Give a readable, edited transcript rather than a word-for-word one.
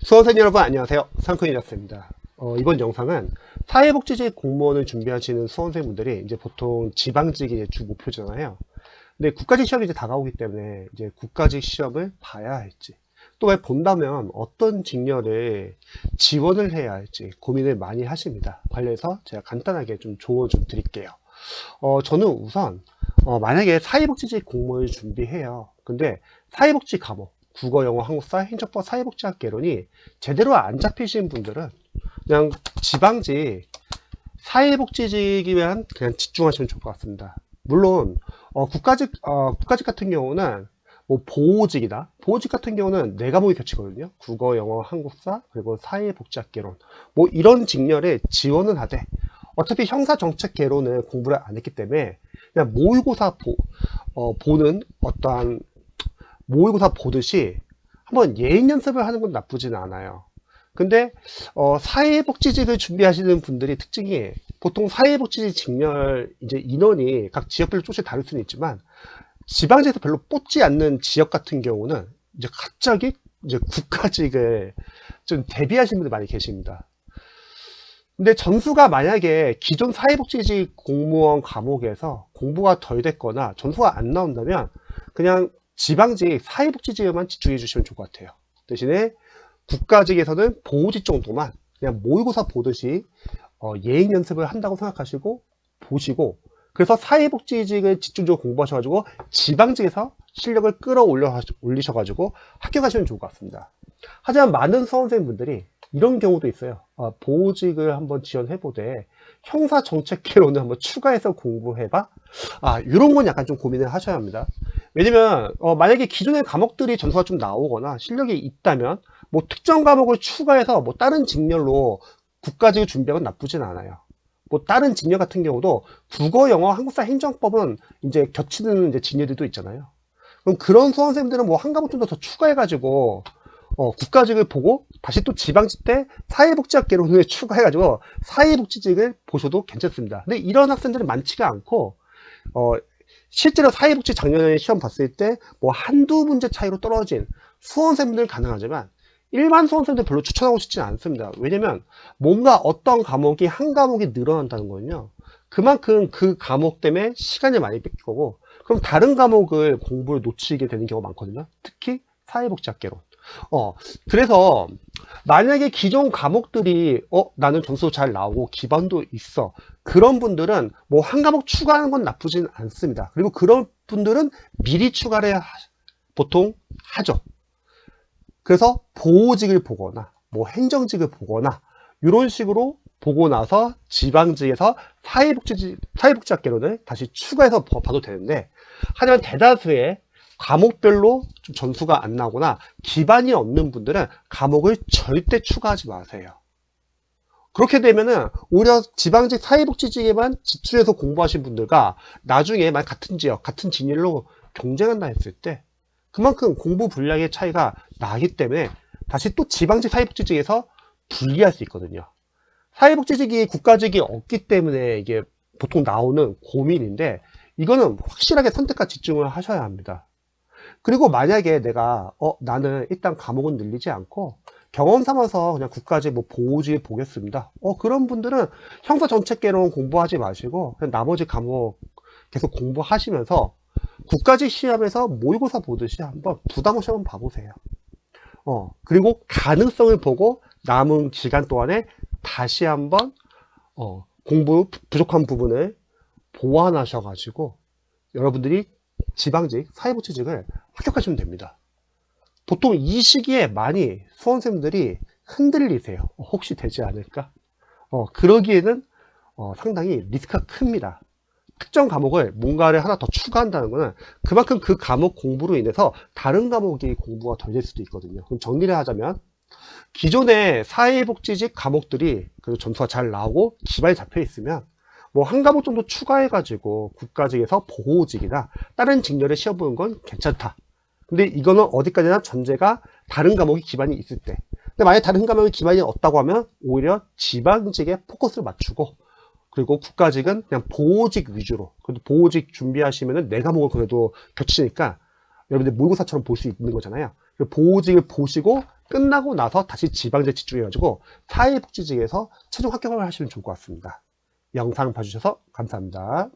수험생 여러분 안녕하세요. 상크이라스입니다. 이번 영상은 사회복지직 공무원을 준비하시는 수험생분들이 이제 보통 지방직이 주 목표잖아요. 근데 국가직 시험이 이제 다가오기 때문에 이제 국가직 시험을 봐야 할지, 또 왜 본다면 어떤 직렬에 지원을 해야 할지 고민을 많이 하십니다. 관련해서 제가 간단하게 좀 조언 좀 드릴게요. 저는 우선 만약에 사회복지직 공무원을 준비해요. 근데 사회복지 과목 국어, 영어, 한국사, 행정법, 사회복지학 개론이 제대로 안 잡히신 분들은 그냥 지방직 사회복지직에만 그냥 집중하시면 좋을 것 같습니다. 물론 국가직 같은 경우는 뭐 보호직이다. 보호직 같은 경우는 네 과목이 겹치거든요. 국어, 영어, 한국사, 그리고 사회복지학 개론. 뭐 이런 직렬에 지원은 하되 어차피 형사정책 개론을 공부를 안 했기 때문에 그냥 모의고사 보는 어떠한 모의고사 보듯이 한번 예행 연습을 하는 건 나쁘진 않아요. 근데 사회복지직을 준비하시는 분들이 특징이 보통 사회복지직 직렬 이제 인원이 각 지역별로 조금씩 다를 수는 있지만 지방직에서 별로 뽑지 않는 지역 같은 경우는 이제 갑자기 이제 국가직을 좀 대비하시는 분들 많이 계십니다. 근데 점수가 만약에 기존 사회복지직 공무원 과목에서 공부가 덜 됐거나 점수가 안 나온다면 그냥 지방직 사회복지직에만 집중해 주시면 좋을 것 같아요. 대신에 국가직에서는 보호직 정도만 그냥 모의고사 보듯이 예행 연습을 한다고 생각하시고 보시고, 그래서 사회복지직을 집중적으로 공부하셔가지고 지방직에서 실력을 끌어올리셔가지고 합격하시면 좋을 것 같습니다. 하지만 많은 수험생분들이 이런 경우도 있어요. 보호직을 한번 지원해보되 형사정책개론을 한번 추가해서 공부해봐? 이런 건 약간 좀 고민을 하셔야 합니다. 왜냐면 만약에 기존의 과목들이 점수가 좀 나오거나 실력이 있다면 뭐 특정 과목을 추가해서 뭐 다른 직렬로 국가직을 준비하면 나쁘진 않아요. 뭐 다른 직렬 같은 경우도 국어, 영어, 한국사, 행정법은 이제 겹치는 이제 직렬들도 있잖아요. 그럼 그런 수험생들은 뭐 한 과목 정도 더 추가해가지고 국가직을 보고 다시 또 지방직 때 사회복지학 개론을 추가해가지고 사회복지직을 보셔도 괜찮습니다. 근데 이런 학생들은 많지가 않고 실제로 사회복지 작년에 시험 봤을 때 뭐 한두 문제 차이로 떨어진 수험생들 가능하지만 일반 수험생들 별로 추천하고 싶지는 않습니다. 왜냐면 뭔가 어떤 과목이 한 과목이 늘어난다는 거는요, 그만큼 그 과목 때문에 시간이 많이 뺏길 거고, 그럼 다른 과목을 공부를 놓치게 되는 경우가 많거든요. 특히 사회복지학 개론. 그래서 만약에 기존 과목들이 나는 점수 잘 나오고 기반도 있어, 그런 분들은 뭐 한 과목 추가하는 건 나쁘진 않습니다. 그리고 그런 분들은 미리 추가를 보통 하죠. 그래서 보호직을 보거나 뭐 행정직을 보거나 이런 식으로 보고 나서 지방직에서 사회복지학 개론을 다시 추가해서 봐도 되는데, 하지만 대다수의 과목별로 좀 점수가 안 나거나 기반이 없는 분들은 과목을 절대 추가하지 마세요. 그렇게 되면은 오히려 지방직 사회복지직에만 집중해서 공부하신 분들과 나중에 만 같은 지역, 같은 진일로 경쟁한다 했을 때 그만큼 공부 분량의 차이가 나기 때문에 다시 또 지방직 사회복지직에서 분리할 수 있거든요. 사회복지직이 국가직이 없기 때문에 이게 보통 나오는 고민인데, 이거는 확실하게 선택과 집중을 하셔야 합니다. 그리고 만약에 내가 나는 일단 과목은 늘리지 않고 경험 삼아서 그냥 국가직 뭐 보호직 보겠습니다. 그런 분들은 형사정책개론 공부하지 마시고 그냥 나머지 과목 계속 공부하시면서 국가직 시험에서 모의고사 보듯이 한번 부담 없이 한번 봐보세요. 그리고 가능성을 보고 남은 기간 동안에 다시 한번 공부 부족한 부분을 보완하셔가지고 여러분들이 지방직, 사회복지직을 합격하시면 됩니다. 보통 이 시기에 많이 수험생들이 흔들리세요. 혹시 되지 않을까? 그러기에는 상당히 리스크가 큽니다. 특정 과목을 뭔가를 하나 더 추가한다는 것은 그만큼 그 과목 공부로 인해서 다른 과목이 공부가 덜 될 수도 있거든요. 그럼 정리를 하자면 기존의 사회복지직 과목들이 그래도 점수가 잘 나오고 기반이 잡혀 있으면 뭐 한 과목 정도 추가해가지고 국가직에서 보호직이나 다른 직렬에 시험 보는 건 괜찮다. 근데 이거는 어디까지나 전제가 다른 과목이 기반이 있을 때. 근데 만약 다른 과목이 기반이 없다고 하면 오히려 지방직에 포커스를 맞추고, 그리고 국가직은 그냥 보호직 위주로. 그래도 보호직 준비하시면은 네 과목을 그래도 겹치니까 여러분들 모의고사처럼 볼 수 있는 거잖아요. 보호직을 보시고 끝나고 나서 다시 지방제 집중해가지고 사회복지직에서 최종 합격을 하시면 좋을 것 같습니다. 영상 봐주셔서 감사합니다.